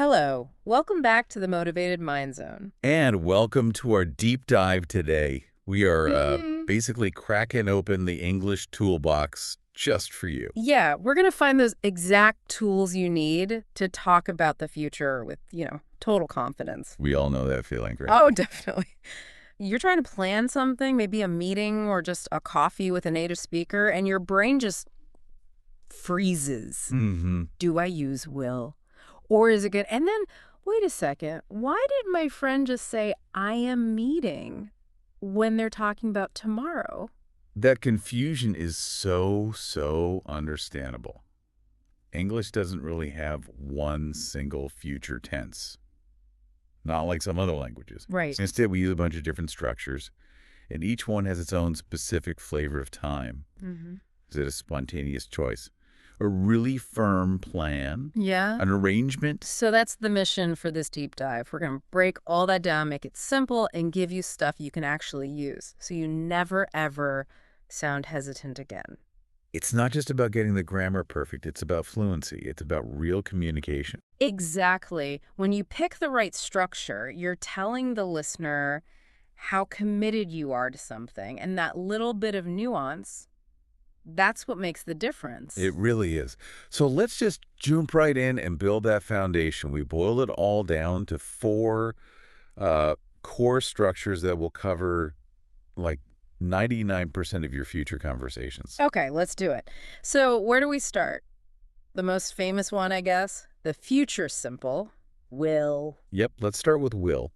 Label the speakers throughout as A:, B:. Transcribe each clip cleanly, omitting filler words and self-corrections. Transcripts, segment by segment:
A: Hello, welcome back to the Motivated Mind Zone.
B: And welcome to our deep dive today. We are
A: Mm.
B: basically cracking open the English toolbox just for you.
A: Yeah, we're going to find those exact tools you need to talk about the future with, total confidence.
B: We all know that feeling, right?
A: Oh, definitely. You're trying to plan something, maybe a meeting or just a coffee with a native speaker, and your brain just freezes.
B: Mm-hmm.
A: Do I use will? Or is it good? And then, wait a second, why did my friend just say, I am meeting when they're talking about tomorrow?
B: That confusion is so understandable. English doesn't really have one single future tense, not like some other languages.
A: Right.
B: So instead, we use a bunch of different structures, and each one has its own specific flavor of time.
A: Mm-hmm.
B: Is it a spontaneous choice? A really firm plan?
A: Yeah.
B: An arrangement?
A: So that's the mission for this deep dive. We're going to break all that down, make it simple, and give you stuff you can actually use so you never, ever sound hesitant again.
B: It's not just about getting the grammar perfect. It's about fluency. It's about real communication.
A: Exactly. When you pick the right structure, you're telling the listener how committed you are to something, and that little bit of nuance, that's what makes the difference.
B: It really is. So let's just jump right in and build that foundation. We boiled it all down to four core structures that will cover like 99% of your future conversations.
A: Okay, let's do it. So where do we start? The most famous one, I guess, the future simple, will.
B: Yep, let's start with will.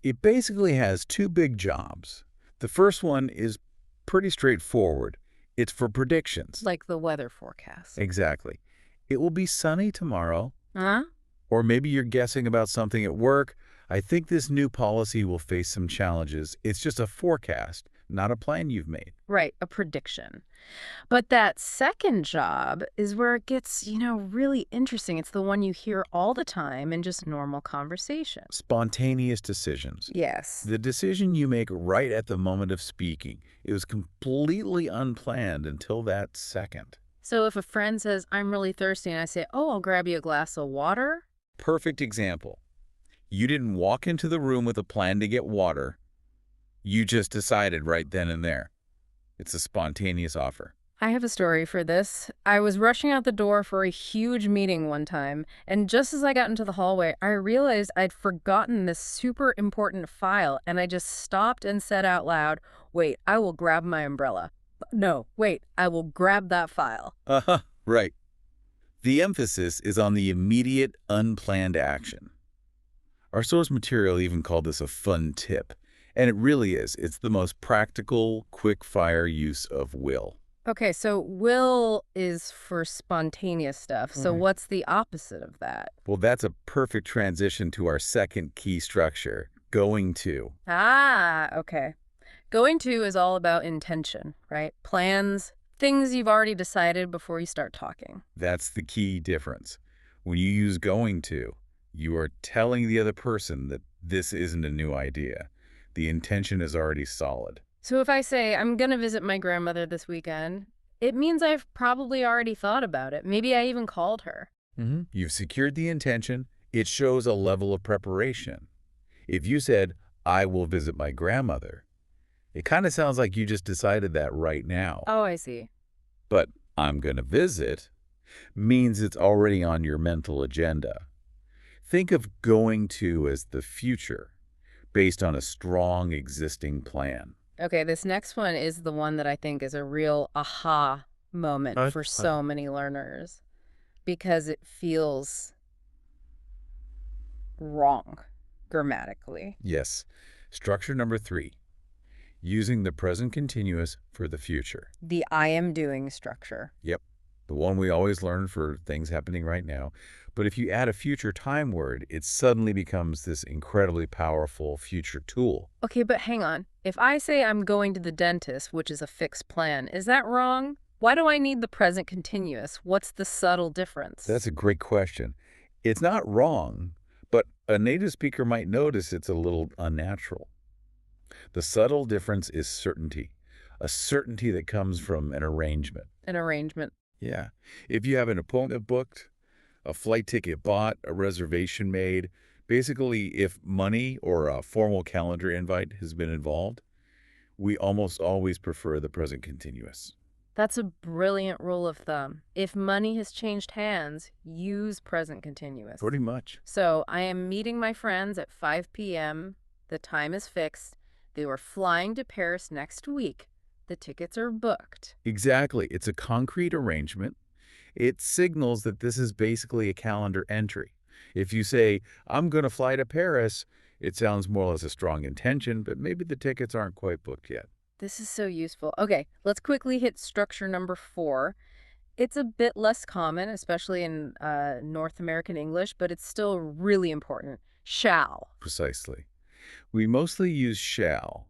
B: It basically has two big jobs. The first one is pretty straightforward. It's for predictions.
A: Like the weather forecast.
B: Exactly. It will be sunny tomorrow.
A: Huh?
B: Or maybe you're guessing about something at work. I think this new policy will face some challenges. It's just a forecast, not a plan you've made.
A: Right, a prediction. But that second job is where it gets, really interesting. It's the one you hear all the time in just normal conversation.
B: Spontaneous decisions.
A: Yes.
B: The decision you make right at the moment of speaking. It was completely unplanned until that second.
A: So if a friend says, I'm really thirsty, and I say, oh, I'll grab you a glass of water.
B: Perfect example. You didn't walk into the room with a plan to get water. You just decided right then and there. It's a spontaneous offer.
A: I have a story for this. I was rushing out the door for a huge meeting one time, and just as I got into the hallway, I realized I'd forgotten this super important file, and I just stopped and said out loud, wait, I will grab my umbrella. No, wait, I will grab that file.
B: Uh-huh, right. The emphasis is on the immediate, unplanned action. Our source material even called this a fun tip, and it really is. It's the most practical, quick-fire use of will.
A: Okay, so will is for spontaneous stuff. So
B: Right.
A: what's the opposite of that?
B: Well, that's a perfect transition to our second key structure, going to.
A: Ah, okay. Going to is all about intention, right? Plans, things you've already decided before you start talking.
B: That's the key difference. When you use going to, you are telling the other person that this isn't a new idea. The intention is already solid.
A: So if I say, I'm going to visit my grandmother this weekend, it means I've probably already thought about it. Maybe I even called her.
B: You've secured the intention. It shows a level of preparation. If you said, I will visit my grandmother, it kind of sounds like you just decided that right now.
A: Oh, I see.
B: But I'm going to visit means it's already on your mental agenda. Think of going to as the future based on a strong existing plan.
A: Okay, this next one is the one that I think is a real aha moment for so many learners because it feels wrong grammatically.
B: Yes. Structure number 3, using the present continuous for the future.
A: The I am doing structure.
B: Yep, the one we always learn for things happening right now. But if you add a future time word, it suddenly becomes this incredibly powerful future tool.
A: Okay, but hang on. If I say I'm going to the dentist, which is a fixed plan, is that wrong? Why do I need the present continuous? What's the subtle difference?
B: That's a great question. It's not wrong, but a native speaker might notice it's a little unnatural. The subtle difference is certainty, a certainty that comes from an arrangement.
A: An arrangement.
B: Yeah. If you have an appointment booked, A flight ticket bought, a reservation made. Basically, if money or a formal calendar invite has been involved, we almost always prefer the present continuous.
A: That's a brilliant rule of thumb. If money has changed hands, use present continuous.
B: Pretty much.
A: So I am meeting my friends at 5 p.m. The time is fixed. They were flying to Paris next week. The tickets are booked.
B: Exactly. It's a concrete arrangement. It signals that this is basically a calendar entry. If you say, I'm going to fly to Paris, it sounds more or less a strong intention, but maybe the tickets aren't quite booked yet.
A: This is so useful. Okay, let's quickly hit structure number 4. It's a bit less common, especially in North American English, but it's still really important. Shall.
B: Precisely. We mostly use shall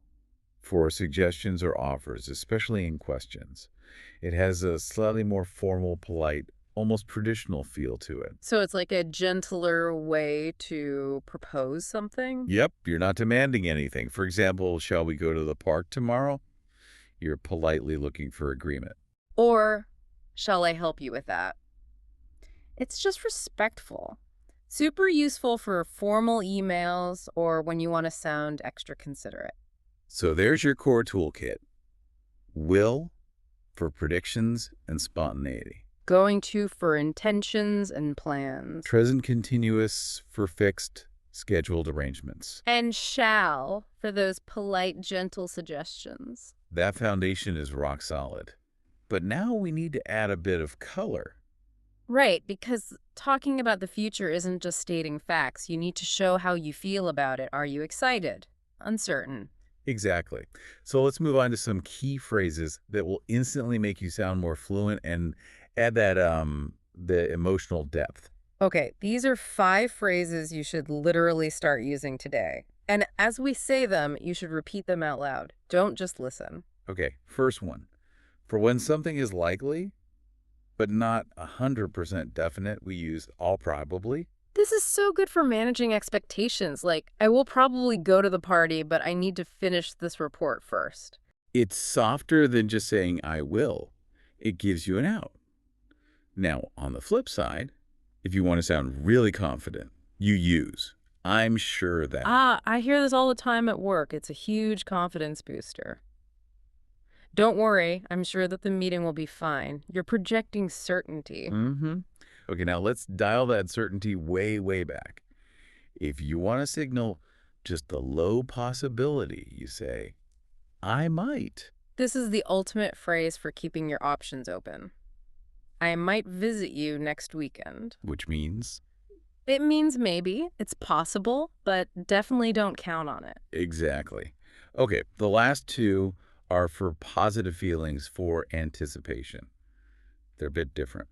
B: for suggestions or offers, especially in questions. It has a slightly more formal, polite, almost traditional feel to it.
A: So it's like a gentler way to propose something?
B: Yep, you're not demanding anything. For example, shall we go to the park tomorrow? You're politely looking for agreement.
A: Or, shall I help you with that? It's just respectful. Super useful for formal emails or when you want to sound extra considerate.
B: So there's your core toolkit. Will for predictions and spontaneity.
A: Going to for intentions and plans.
B: Present continuous for fixed, scheduled arrangements.
A: And shall for those polite, gentle suggestions.
B: That foundation is rock solid. But now we need to add a bit of color.
A: Right, because talking about the future isn't just stating facts. You need to show how you feel about it. Are you excited? Uncertain?
B: Exactly. So let's move on to some key phrases that will instantly make you sound more fluent and add that the emotional depth.
A: Okay, these are 5 phrases you should literally start using today. And as we say them, you should repeat them out loud. Don't just listen.
B: Okay, first one. For when something is likely, but not 100% definite, we use all probably.
A: This is so good for managing expectations. Like, I will probably go to the party, but I need to finish this report first.
B: It's softer than just saying I will. It gives you an out. Now, on the flip side, if you want to sound really confident, you use I'm sure that.
A: I hear this all the time at work. It's a huge confidence booster. Don't worry, I'm sure that the meeting will be fine. You're projecting certainty.
B: Mm-hmm. Okay, now let's dial that certainty way, way back. If you want to signal just the low possibility, you say, I might.
A: This is the ultimate phrase for keeping your options open. I might visit you next weekend.
B: Which means?
A: It means maybe, it's possible, but definitely don't count on it.
B: Exactly. Okay, the last two are for positive feelings for anticipation. They're a bit different.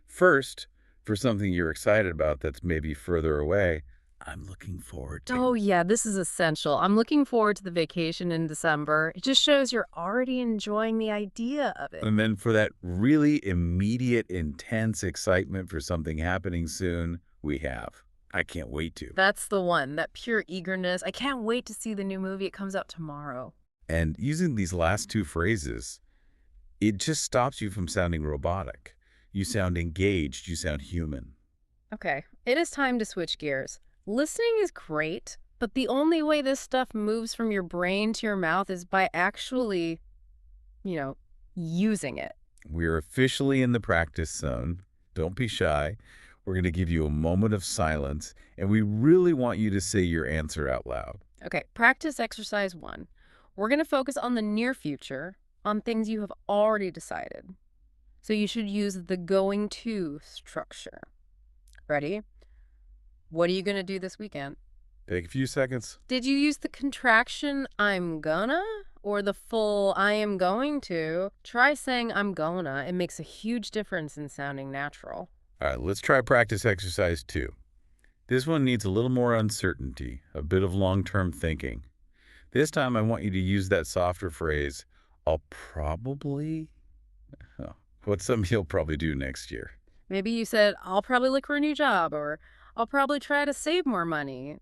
B: First, for something you're excited about that's maybe further away, I'm looking forward to.
A: Oh yeah, this is essential. I'm looking forward to the vacation in December. It just shows you're already enjoying the idea of it.
B: And then for that really immediate, intense excitement for something happening soon, we have I can't wait to.
A: That's the one, that pure eagerness. I can't wait to see the new movie. It comes out tomorrow.
B: And using these last two phrases, it just stops you from sounding robotic. You sound engaged. You sound human.
A: Okay, it is time to switch gears. Listening is great, but the only way this stuff moves from your brain to your mouth is by actually, using it.
B: We're officially in the practice zone. Don't be shy. We're going to give you a moment of silence, and we really want you to say your answer out loud.
A: Okay, practice exercise 1. We're going to focus on the near future, on things you have already decided. So you should use the going to structure. Ready? What are you going to do this weekend?
B: Take a few seconds.
A: Did you use the contraction I'm gonna or the full I am going to? Try saying I'm gonna. It makes a huge difference in sounding natural.
B: All right, let's try practice exercise 2. This one needs a little more uncertainty, a bit of long-term thinking. This time I want you to use that softer phrase, I'll probably... Oh, what's something you'll probably do next year?
A: Maybe you said, I'll probably look for a new job, or I'll probably try to save more money.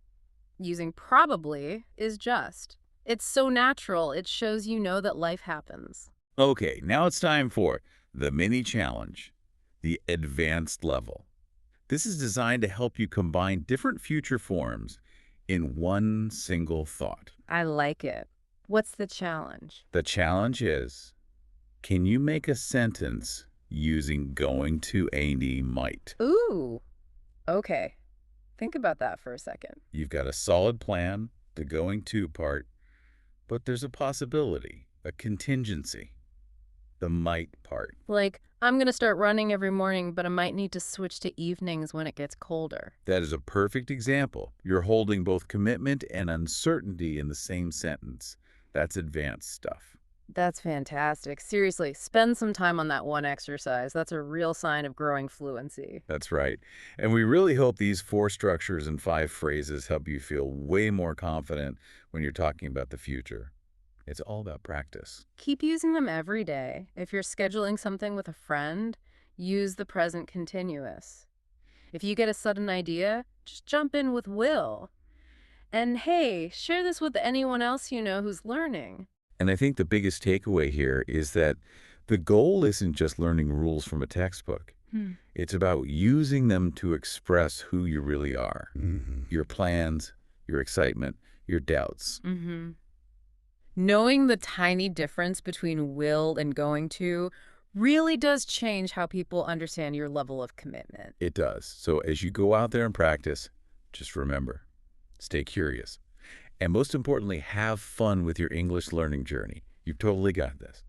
A: Using probably is just. It's so natural, it shows you know that life happens.
B: Okay, now it's time for the mini challenge, the advanced level. This is designed to help you combine different future forms in one single thought.
A: I like it. What's the challenge?
B: The challenge is, can you make a sentence using going to any might?
A: Ooh, okay. Think about that for a second.
B: You've got a solid plan, the going to part, but there's a possibility, a contingency, the might part.
A: Like, I'm going to start running every morning, but I might need to switch to evenings when it gets colder.
B: That is a perfect example. You're holding both commitment and uncertainty in the same sentence. That's advanced stuff.
A: That's fantastic. Seriously, spend some time on that one exercise. That's a real sign of growing fluency.
B: That's right. And we really hope these 4 structures and 5 phrases help you feel way more confident when you're talking about the future. It's all about practice.
A: Keep using them every day. If you're scheduling something with a friend, use the present continuous. If you get a sudden idea, just jump in with will. And hey, share this with anyone else you know who's learning.
B: And I think the biggest takeaway here is that the goal isn't just learning rules from a textbook. It's about using them to express who you really are. Your plans, your excitement, your doubts.
A: Knowing the tiny difference between will and going to really does change how people understand your level of commitment.
B: It does. So as you go out there and practice, just remember, stay curious. And most importantly, have fun with your English learning journey. You've totally got this.